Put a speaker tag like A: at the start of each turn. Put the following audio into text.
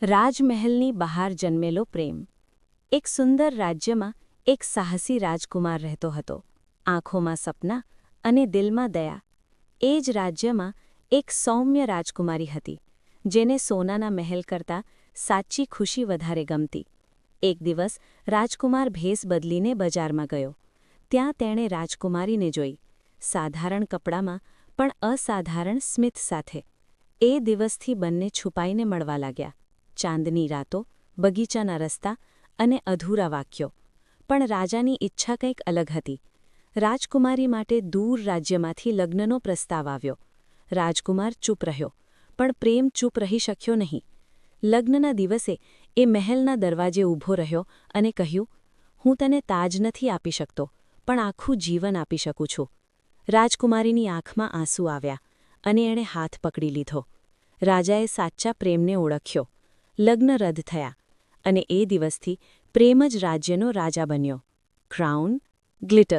A: રાજમહેલની બહાર જન્મેલો પ્રેમ. એક સુંદર રાજ્યમાં એક સાહસી રાજકુમાર રહેતો હતો. આંખોમાં સપના અને દિલમાં દયા. એ જ રાજ્યમાં એક સૌમ્ય રાજકુમારી હતી, જેને સોનાના મહેલ કરતાં સાચી ખુશી વધારે ગમતી. એક દિવસ રાજકુમાર ભેસ બદલીને બજારમાં ગયો. ત્યાં તેણે રાજકુમારીને જોઈ, સાધારણ કપડામાં પણ અસાધારણ સ્મિત સાથે. એ દિવસથી બંને છુપાઈને મળવા લાગ્યા. ચાંદની રાતો, બગીચાના રસ્તા અને અધૂરા વાક્યો. પણ રાજાની ઈચ્છા કંઈક અલગ હતી. રાજકુમારી માટે દૂર રાજ્યમાંથી લગ્નનો પ્રસ્તાવ આવ્યો. રાજકુમાર ચૂપ રહ્યો, પણ પ્રેમ ચૂપ રહી શક્યો નહીં. લગ્નના દિવસે એ મહેલના દરવાજે ઊભો રહ્યો અને કહ્યું, "હું તને તાજ નથી આપી શકતો, પણ આખું જીવન આપી શકું છું." રાજકુમારીની આંખમાં આંસુ આવ્યા અને એણે હાથ પકડી લીધો. રાજાએ સાચા પ્રેમને ઓળખ્યો. લગ્ન રદ થયા અને એ દિવસથી પ્રેમ જ રાજ્યનો રાજા બન્યો. Crown, glitter.